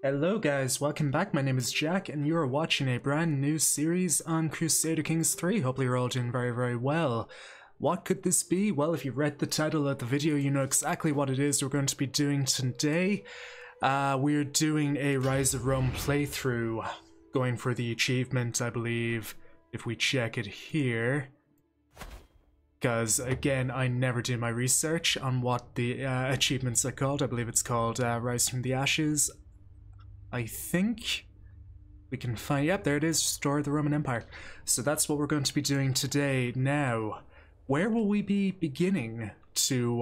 Hello guys, welcome back. My name is Jack and you are watching a brand new series on Crusader Kings 3. Hopefully you're all doing very well. What could this be? Well, if you read the title of the video, you know exactly what it is we're going to be doing today. We're doing a Rise of Rome playthrough, going for the achievement, I believe, if we check it here. Because, again, I never do my research on what the achievements are called. I believe it's called Rise from the Ashes. I think we can find, yep, there it is, Restore the Roman Empire. So that's what we're going to be doing today. Now, where will we be beginning to,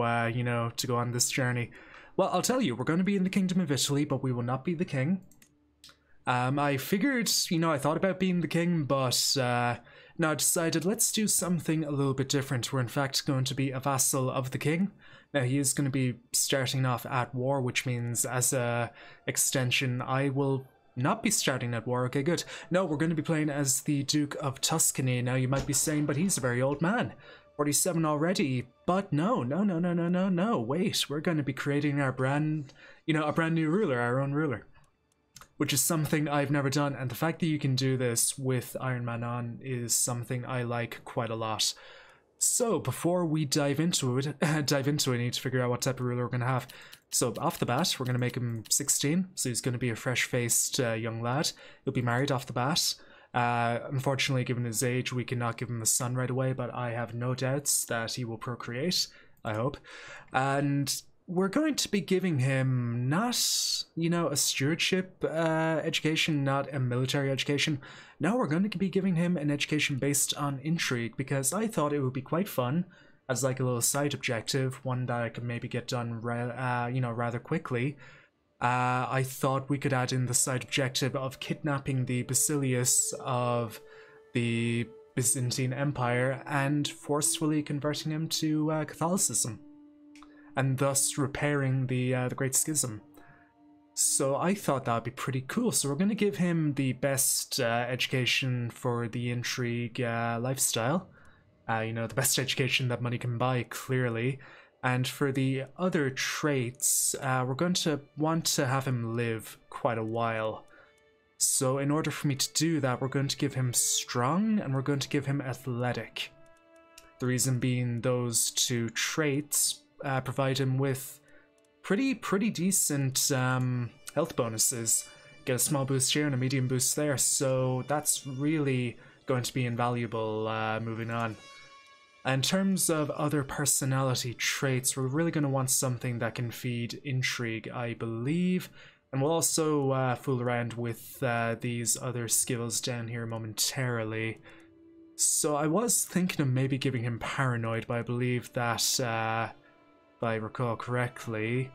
to go on this journey? Well, I'll tell you, we're going to be in the Kingdom of Italy, but we will not be the king. I figured, I thought about being the king, but no, I decided let's do something a little bit different. We're in fact going to be a vassal of the king. Now, he is going to be starting off at war, which means as a extension, I will not be starting at war. Okay, good. No, we're going to be playing as the Duke of Tuscany. Now, you might be saying, but he's a very old man. 47 already. But no. Wait, we're going to be creating our a brand new ruler, our own ruler. Which is something I've never done, and the fact that you can do this with Iron Man on is something I like quite a lot. So before we dive into it, I need to figure out what type of ruler we're going to have. So off the bat, we're going to make him 16, so he's going to be a fresh-faced young lad. He'll be married off the bat. Unfortunately, given his age, we cannot give him a son right away, but I have no doubts that he will procreate, I hope. And we're going to be giving him not, a stewardship education, not a military education. No, we're going to be giving him an education based on intrigue, because I thought it would be quite fun as like a little side objective, one that I could maybe get done rather quickly. I thought we could add in the side objective of kidnapping the Basilius of the Byzantine Empire and forcefully converting him to Catholicism, and thus repairing the Great Schism. So I thought that would be pretty cool. So we're going to give him the best education for the intrigue lifestyle. The best education that money can buy, clearly. And for the other traits, we're going to want to have him live quite a while. So in order for me to do that, we're going to give him strong and we're going to give him athletic. The reason being those two traits provide him with pretty decent health bonuses. Get a small boost here and a medium boost there, so that's really going to be invaluable moving on. In terms of other personality traits, we're really going to want something that can feed intrigue, I believe, and we'll also fool around with these other skills down here momentarily. So I was thinking of maybe giving him paranoid, but I believe that if I recall correctly,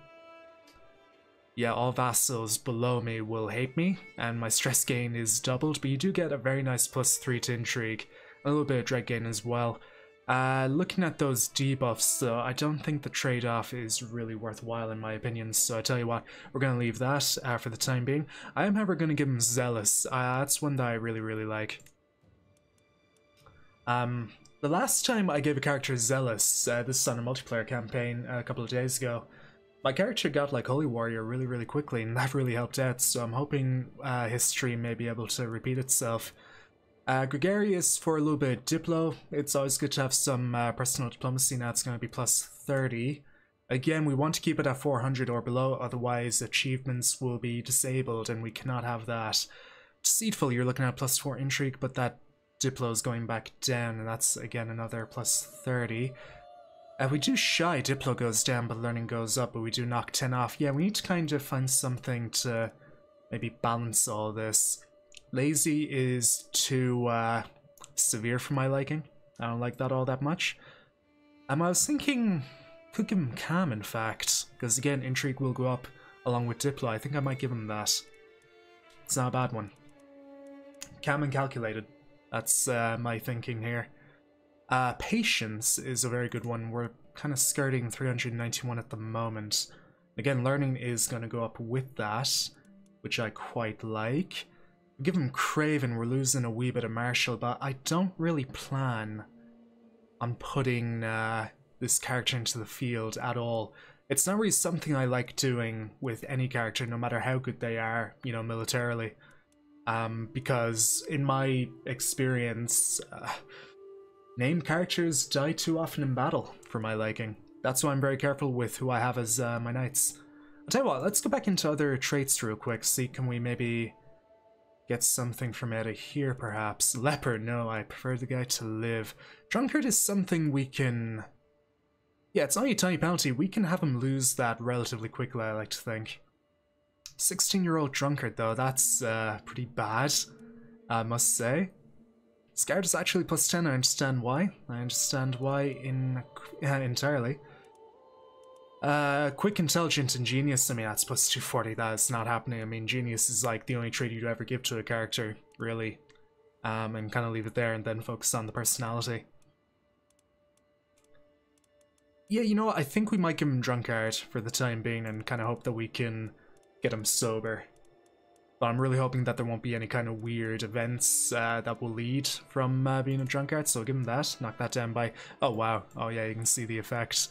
yeah, all vassals below me will hate me, and my stress gain is doubled, but you do get a very nice +3 to intrigue, a little bit of dread gain as well. Looking at those debuffs, though, I don't think the trade-off is really worthwhile in my opinion, so I tell you what, we're going to leave that for the time being. I am, however, going to give him Zealous. That's one that I really like. The last time I gave a character Zealous, this is on a multiplayer campaign a couple of days ago, my character got like Holy Warrior really quickly, and that really helped out, so I'm hoping history may be able to repeat itself. Gregarious for a little bit of Diplo. It's always good to have some personal diplomacy. Now it's going to be +30. Again, we want to keep it at 400 or below, otherwise achievements will be disabled, and we cannot have that. Deceitful, you're looking at +4 intrigue, but that Diplo is going back down, and that's again another +30. We do Shy, Diplo goes down, but Learning goes up, but we do knock 10 off. Yeah, we need to kind of find something to maybe balance all this. Lazy is too severe for my liking. I don't like that all that much. I was thinking, could give him Calm, in fact, because again, Intrigue will go up along with Diplo. I think I might give him that. It's not a bad one. Calm and Calculated. That's my thinking here. Patience is a very good one. We're kind of skirting 391 at the moment. Again, Learning is going to go up with that, which I quite like. We give him Craven, we're losing a wee bit of Martial, but I don't really plan on putting this character into the field at all. It's not really something I like doing with any character, no matter how good they are, you know, militarily. Because in my experience, named characters die too often in battle for my liking. That's why I'm very careful with who I have as my knights. I'll tell you what, let's go back into other traits real quick, see can we maybe get something from out of here perhaps. Leper, no, I prefer the guy to live. Drunkard is something we can... Yeah, it's only a tiny penalty, we can have him lose that relatively quickly, I like to think. 16-year-old drunkard though, that's pretty bad, I must say. Scared is actually plus 10, I understand why. I understand why entirely. Quick, intelligent, and genius, I mean that's plus 240, that is not happening. I mean genius is like the only trait you'd ever give to a character, really. And kind of leave it there and then focus on the personality. Yeah, you know what, I think we might give him drunkard for the time being and kind of hope that we can get him sober. But I'm really hoping that there won't be any kind of weird events that will lead from being a drunkard, so I'll give him that. Knock that down by... Oh wow, oh yeah, you can see the effect.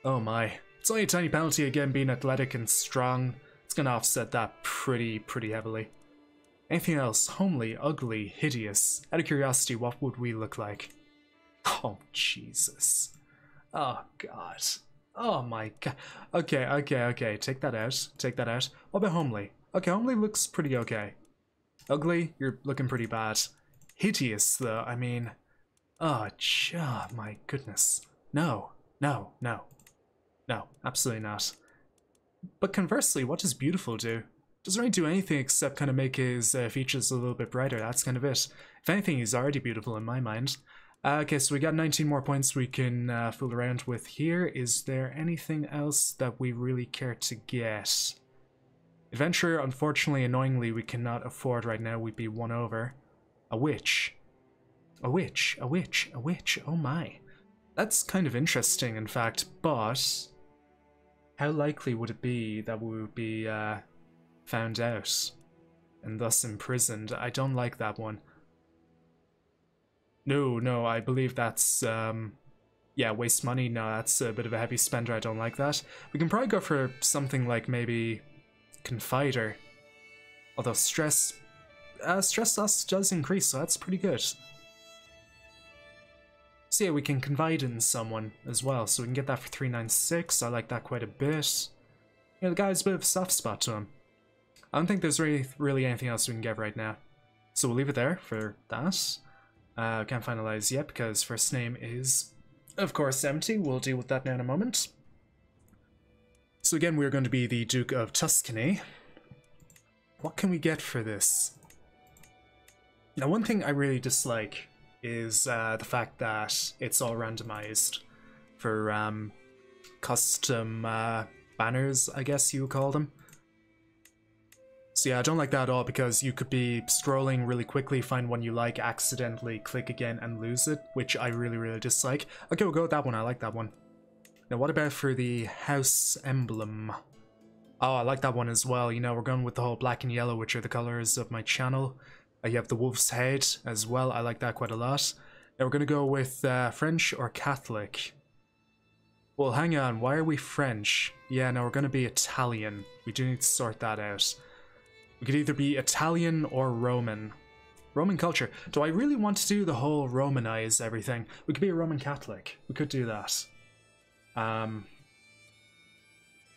Oh my. It's only a tiny penalty again, being athletic and strong. It's gonna offset that pretty heavily. Anything else? Homely, ugly, hideous. Out of curiosity, what would we look like? Oh, Jesus. Oh, God. Oh my God. Okay. Take that out. Take that out. What about homely? Okay, homely looks pretty okay. Ugly, you're looking pretty bad. Hideous, though, I mean... Oh, my goodness. No, absolutely not. But conversely, what does beautiful do? Doesn't really do anything except kind of make his features a little bit brighter, that's kind of it. If anything, he's already beautiful in my mind. Okay, so we got 19 more points we can fool around with here. Is there anything else that we really care to get? Adventure, unfortunately, annoyingly, we cannot afford right now. We'd be won over. A witch. A witch. Oh my. That's kind of interesting, in fact, but... How likely would it be that we would be found out and thus imprisoned? I don't like that one. No, I believe that's, yeah, waste money. No, that's a bit of a heavy spender. I don't like that. We can probably go for something like maybe Confider. Although stress loss does increase, so that's pretty good. So yeah, we can confide in someone as well, so we can get that for 396. I like that quite a bit. You know, the guy's a bit of a soft spot to him. I don't think there's really anything else we can get right now. So we'll leave it there for that. Can't finalize yet because first name is, of course, empty. We'll deal with that now in a moment. So again, we're going to be the Duke of Tuscany. What can we get for this? Now, one thing I really dislike is the fact that it's all randomized for custom banners, I guess you would call them. So yeah, I don't like that at all because you could be scrolling really quickly, find one you like, accidentally click again and lose it, which I really dislike. Okay, we'll go with that one. I like that one. Now, what about for the house emblem? Oh, I like that one as well. You know, we're going with the whole black and yellow, which are the colors of my channel. You have the wolf's head as well. I like that quite a lot. Now we're going to go with French or Catholic. Well, hang on. Why are we French? Yeah, no, we're going to be Italian. We do need to sort that out. We could either be Italian or Roman. Roman culture. Do I really want to do the whole Romanize everything? We could be a Roman Catholic. We could do that.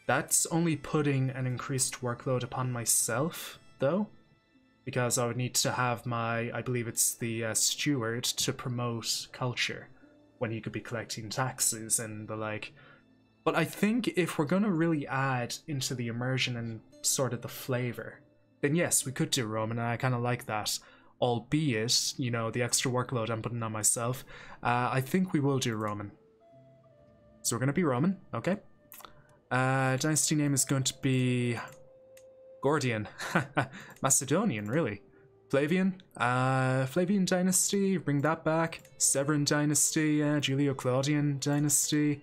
That's only putting an increased workload upon myself, though. Because I would need to have my, I believe it's the steward to promote culture. When he could be collecting taxes and the like. But I think if we're going to really add into the immersion and sort of the flavor, then yes, we could do Roman, and I kind of like that. Albeit, you know, the extra workload I'm putting on myself, I think we will do Roman. So we're going to be Roman, okay. Dynasty name is going to be Gordian. Macedonian, really. Flavian? Flavian dynasty, bring that back. Severan dynasty, Julio-Claudian dynasty.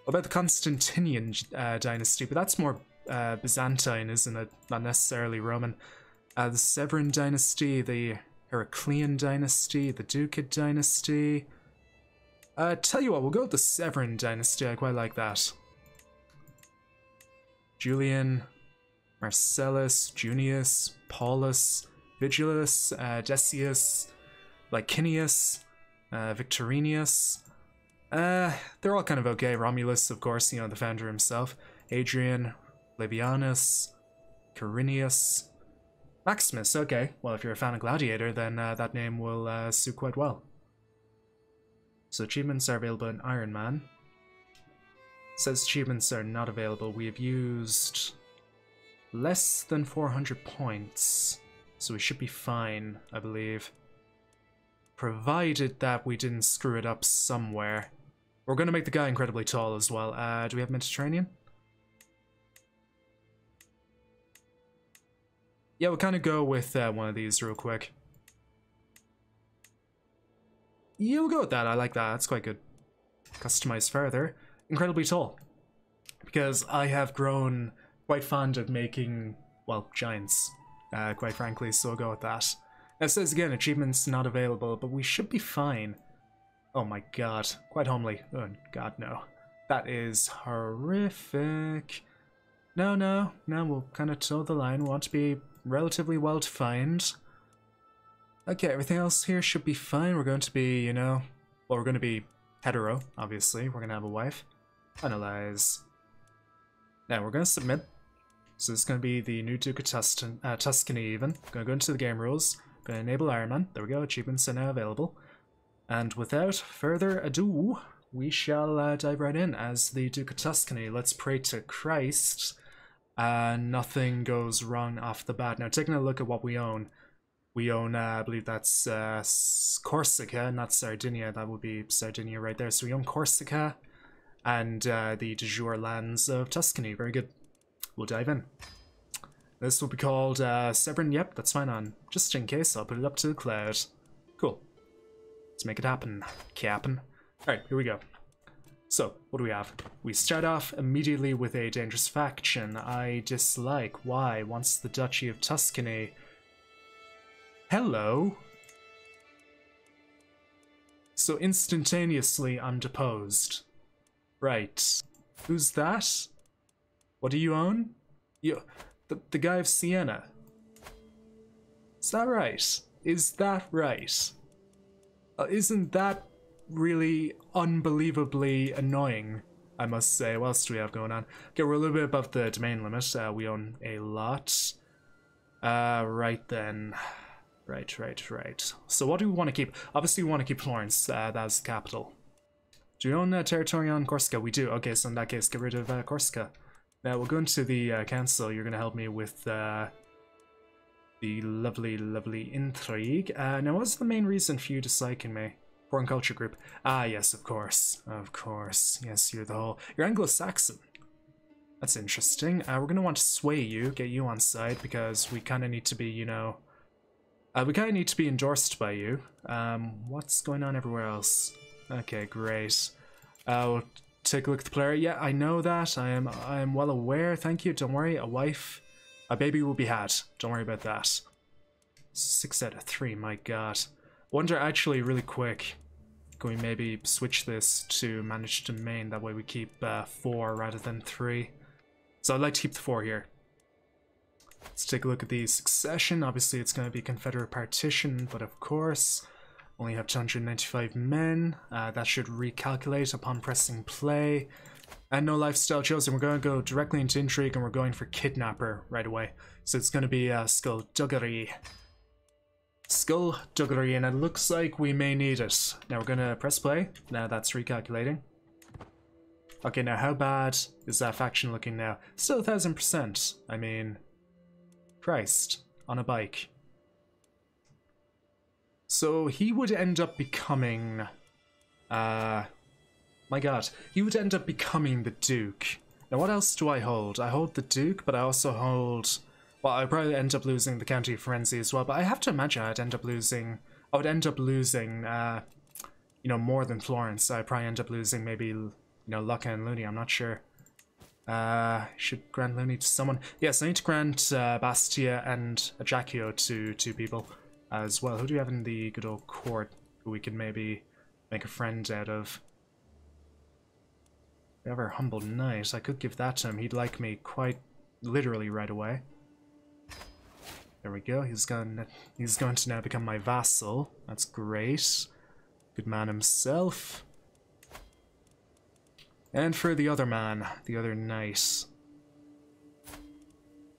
What about the Constantinian dynasty? But that's more Byzantine, isn't it? Not necessarily Roman. The Severan dynasty, the Heraclean dynasty, the Ducid dynasty. Tell you what, we'll go with the Severan dynasty. I quite like that. Julian, Marcellus, Junius, Paulus, Vigilus, Decius, Licinius, Victorinius. They're all kind of okay. Romulus, of course, you know, the founder himself. Adrian, Labianus, Carinius, Maximus. Okay, well, if you're a fan of Gladiator, then that name will suit quite well. So achievements are available in Iron Man. Says achievements are not available. We have used less than 400 points, so we should be fine, I believe. Provided that we didn't screw it up somewhere. We're going to make the guy incredibly tall as well. Do we have Mediterranean? Yeah, we'll kind of go with one of these real quick. Yeah, we'll go with that. I like that. That's quite good. Customize further. Incredibly tall. Because I have grown quite fond of making, well, giants, quite frankly, so we'll go with that. Now it says again, achievements not available, but we should be fine. Oh my god, quite homely. Oh god, no. That is horrific. No, we'll kind of toe the line. We want to be relatively well defined. Okay, everything else here should be fine. We're going to be, you know, well, we're going to be hetero, obviously. We're going to have a wife. Analyze. Now we're going to submit. So this is going to be the new Duke of Tuscany even. Going to go into the game rules. Going to enable Iron Man. There we go, achievements are now available. And without further ado, we shall dive right in as the Duke of Tuscany. Let's pray to Christ. Nothing goes wrong off the bat. Now taking a look at what we own. We own, I believe that's Corsica, not Sardinia. That would be Sardinia right there. So we own Corsica and the de jure lands of Tuscany. Very good. We'll dive in. This will be called Severin. Yep, that's fine on. Just in case, I'll put it up to the cloud. Cool. Let's make it happen. Cappin'. Alright, here we go. So, what do we have? We start off immediately with a dangerous faction I dislike. Why? Wants the Duchy of Tuscany. Hello? So instantaneously I'm deposed. Right. Who's that? What do you own? You, the guy of Siena. Is that right? Is that right? Isn't that really unbelievably annoying, I must say. What else do we have going on? Okay, we're a little bit above the domain limit. We own a lot. Right then. Right. So what do we want to keep? Obviously we want to keep Florence. That's the capital. Do we own territory on Corsica? We do. Okay, so in that case, get rid of Corsica. Now we'll go into the council. You're going to help me with the lovely intrigue. Now what's the main reason for you disliking me? Foreign culture group. Ah, yes, of course. Of course. Yes, you're Anglo-Saxon. That's interesting. We're going to want to sway you, get you on side, because we kind of need to be, you know... we kind of need to be endorsed by you. What's going on everywhere else? Okay, great. We'll take a look at the player. Yeah, I know that. I am well aware. Thank you. Don't worry. A wife, a baby will be had. Don't worry about that. 6 out of 3. My God. Wonder actually, really quick. Can we maybe switch this to manage domain? That way we keep 4 rather than 3. So I'd like to keep the 4 here. Let's take a look at the succession. Obviously it's going to be Confederate partition, but of course only have 295 men. That should recalculate upon pressing play. And no lifestyle chosen. We're going to go directly into intrigue and we're going for kidnapper right away. So it's going to be skullduggery. Skullduggery, and it looks like we may need it. Now we're going to press play. Now that's recalculating. Okay, now how bad is that faction looking now? Still 1000%. I mean... Christ, on a bike. So he would end up becoming, my God, he would end up becoming the Duke. Now what else do I hold? I hold the Duke, but I also hold, well, I'd probably end up losing the County of Firenze as well, but I have to imagine I would end up losing, you know, more than Florence. I'd probably end up losing maybe, you know, Lucca and Luni, I'm not sure. Should grant Luni to someone? Yes, I need to grant Bastia and Ajaccio to 2 people as well. Who do we have in the good old court who we could maybe make a friend out of? We have our humble knight. I could give that to him. He'd like me quite literally right away. There we go. He's going to now become my vassal. That's great. Good man himself. And for the other man, the other knight.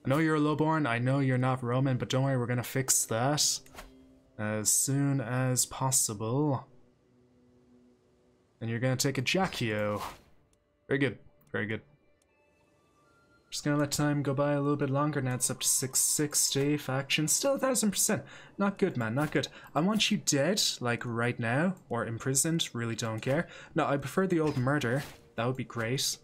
I know you're a lowborn, I know you're not Roman, but don't worry, we're gonna fix that as soon as possible. And you're gonna take a Jaccio. Very good, very good. Just gonna let time go by a little bit longer. Now it's up to 660. Faction still 1000%. Not good, man, not good. I want you dead, like right now, or imprisoned, really don't care. No, I prefer the old murder. That would be great.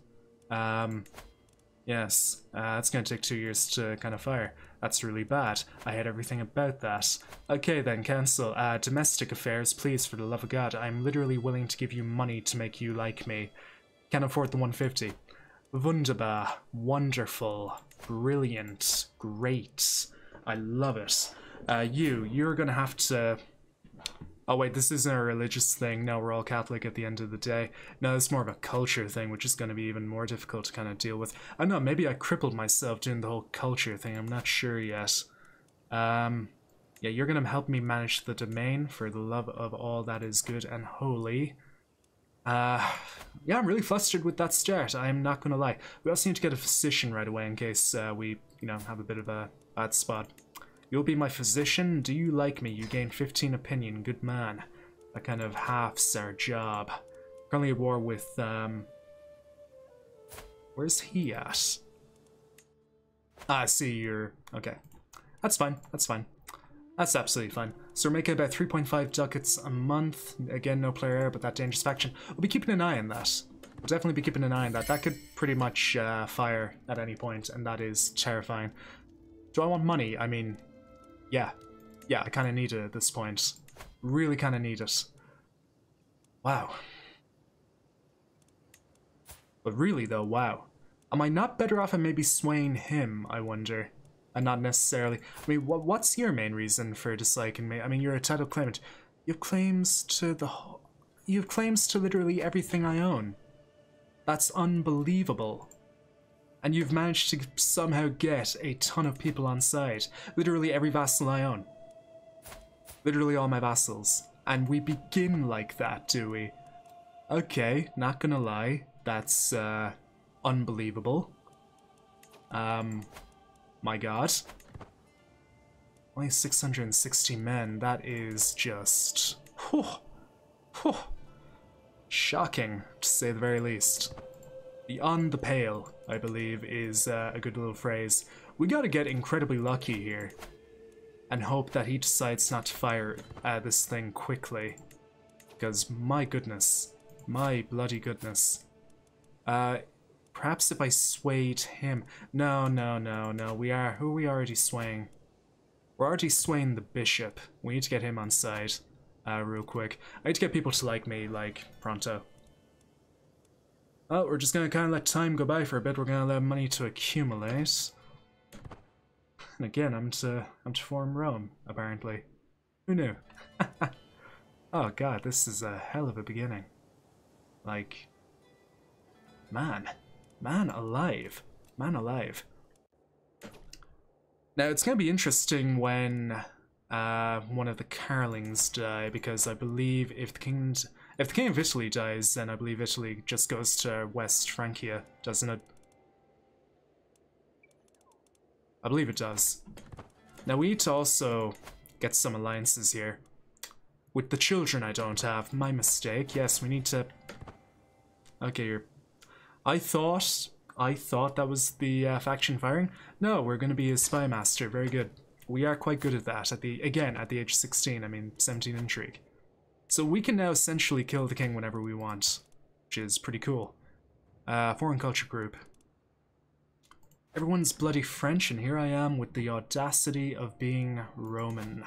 Yes, it's gonna take 2 years to kind of fire. That's really bad. I hate everything about that. Okay then, cancel. Domestic affairs, please, for the love of God. I'm literally willing to give you money to make you like me. Can't afford the 150. Wunderbar. Wonderful. Brilliant. Great. I love it. You're gonna have to... Oh wait, this isn't a religious thing. No, we're all Catholic at the end of the day. No, it's more of a culture thing, which is going to be even more difficult to kind of deal with. I don't know, maybe I crippled myself doing the whole culture thing. I'm not sure yet. Yeah, you're going to help me manage the domain for the love of all that is good and holy. Yeah, I'm really flustered with that start. I'm not going to lie. We also need to get a physician right away in case we, have a bit of a bad spot. You'll be my physician. Do you like me? You gain 15 opinion. Good man. That kind of halves our job. Currently at war with, where's he at? I see you're... Okay. That's fine. That's fine. That's absolutely fine. So we're making about 3.5 ducats a month. Again, no player error, but that dangerous faction. We'll be keeping an eye on that. We'll definitely be keeping an eye on that. That could pretty much fire at any point, and that is terrifying. Do I want money? I mean... Yeah, I kind of need it at this point. Really kind of need it. Wow. But really though, wow. Am I not better off at maybe swaying him, I wonder? And not necessarily... I mean, what's your main reason for disliking me? I mean, you're a title claimant. You have claims to the whole... You have claims to literally everything I own. That's unbelievable. And you've managed to somehow get a ton of people on side. Literally every vassal I own. Literally all my vassals. And we begin like that, do we? Okay, not gonna lie. That's, unbelievable. My god. Only 660 men. That is just... Whew, whew, shocking, to say the very least. Beyond the pale, I believe, is a good little phrase. We gotta get incredibly lucky here. And hope that he decides not to fire this thing quickly. Because, my goodness. My bloody goodness. Perhaps if I swayed him... No. Who are we already swaying? We're already swaying the bishop. We need to get him on side. Real quick. I need to get people to like me, like, pronto. Well, we're just gonna kind of let time go by for a bit. We're gonna allow money to accumulate. And again, I'm to form Rome, apparently. Who knew? Oh god, this is a hell of a beginning. Like, man alive. Man alive. Now, it's gonna be interesting when one of the Carlings die, because I believe if the king of Italy dies, then I believe Italy just goes to West Francia, doesn't it? I believe it does. Now we need to also get some alliances here. With the children I don't have. My mistake. Yes, we need to... Okay, I thought that was the faction firing. No, we're going to be a spy master. Very good. We are quite good at that. At the age of 16, I mean 17 intrigue. So we can now essentially kill the king whenever we want, which is pretty cool. Foreign culture group. Everyone's bloody French, and here I am with the audacity of being Roman.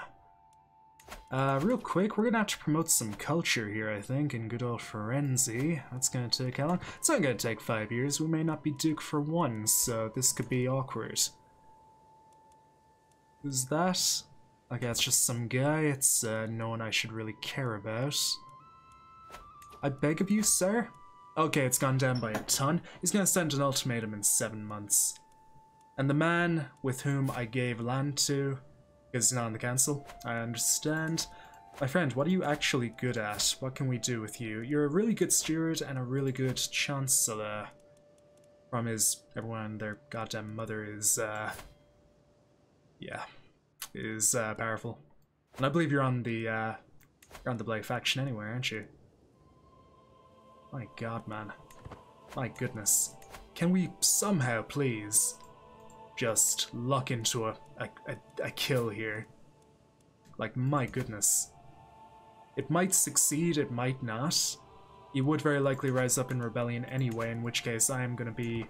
Real quick, we're gonna have to promote some culture here, I think, in good old Firenze. That's gonna take how long? It's not gonna take 5 years. We may not be Duke for one, so this could be awkward. Who's that? Okay, it's just some guy. It's no one I should really care about. I beg of you, sir? Okay, it's gone down by a ton. He's gonna send an ultimatum in 7 months. And the man with whom I gave land to is not on the council. I understand. My friend, what are you actually good at? What can we do with you? You're a really good steward and a really good chancellor. Problem is, everyone and their goddamn mother is, powerful. And I believe you're on the Blade faction anyway, aren't you? My god, man. My goodness. Can we somehow, please, just luck into a kill here? Like, my goodness. It might succeed, it might not. He would very likely rise up in rebellion anyway, in which case I am going to be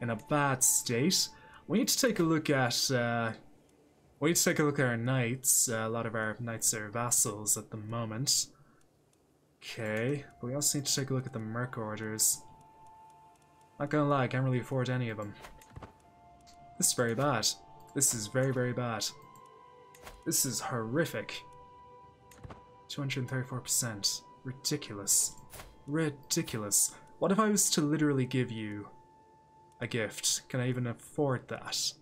in a bad state. We need to take a look at our knights. A lot of our knights are vassals at the moment. Okay, but we also need to take a look at the merc orders. Not gonna lie, I can't really afford any of them. This is very bad. This is very, very bad. This is horrific. 234%. Ridiculous. Ridiculous. What if I was to literally give you a gift? Can I even afford that?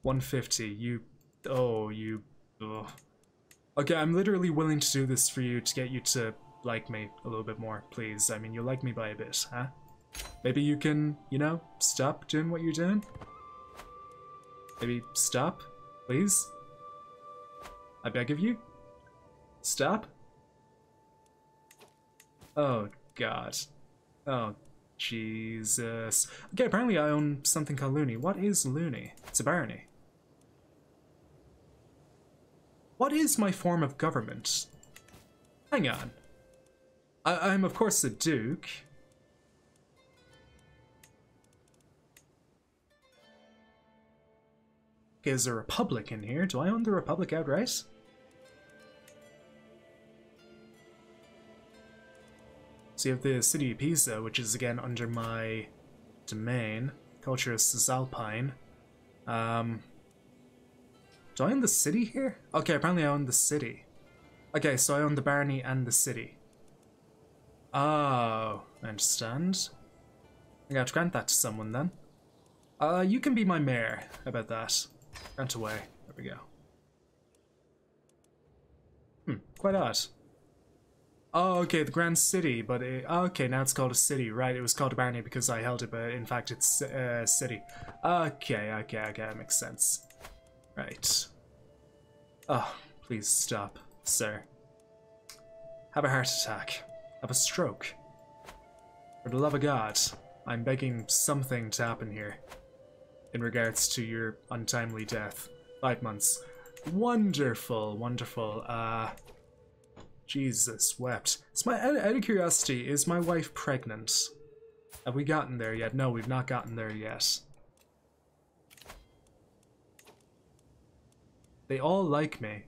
150. You... Oh, you... Ugh. Okay, I'm literally willing to do this for you to get you to like me a little bit more, please. I mean, you like me by a bit, huh? Maybe you can, you know, stop doing what you're doing? Maybe stop, please? I beg of you? Stop? Oh, God. Oh, Jesus. Okay, apparently I own something called Looney. What is Looney? It's a barony. What is my form of government? Hang on. I'm of course a duke. Okay, is there a republic in here? Do I own the republic outright? So you have the city of Pisa, which is again under my domain. Culture is Cisalpine. Do I own the city here? Okay, apparently I own the city. Okay, so I own the barony and the city. Oh, I understand. I gotta grant that to someone then. You can be my mayor. How about that? Grant away. There we go. Quite odd. Oh, okay, the Grand City, but okay, now it's called a city, right? It was called a barony because I held it, but in fact it's a city. Okay, that makes sense. Right. Oh, please stop, sir. Have a heart attack. Have a stroke. For the love of God, I'm begging something to happen here. In regards to your untimely death. 5 months. Wonderful, wonderful. Jesus wept. Out of curiosity, is my wife pregnant? Have we gotten there yet? No, we've not gotten there yet. They all like me.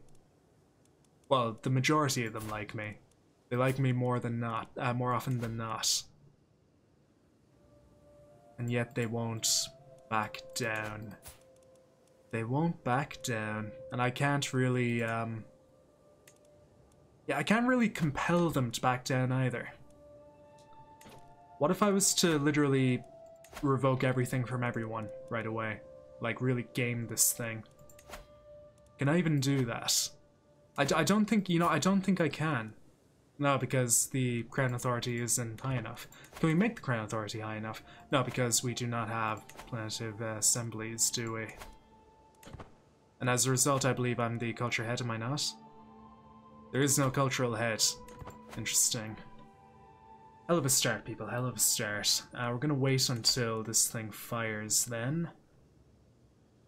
Well, the majority of them like me. They like me more often than not. And yet they won't back down. They won't back down. And I can't really, yeah, I can't really compel them to back down either. What if I was to literally revoke everything from everyone right away? Like, really game this thing? Can I even do that? I don't think, you know, I don't think I can. No, because the Crown Authority isn't high enough. Can we make the Crown Authority high enough? No, because we do not have planetive assemblies, do we? And as a result, I believe I'm the culture head, am I not? There is no cultural head. Interesting. Hell of a start, people. Hell of a start. We're gonna wait until this thing fires then.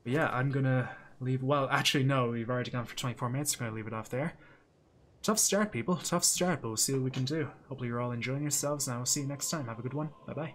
But yeah, I'm gonna leave... Well, actually, no. We've already gone for 24 minutes. We're gonna leave it off there. Tough start, people. Tough start, but we'll see what we can do. Hopefully you're all enjoying yourselves, and I will see you next time. Have a good one. Bye-bye.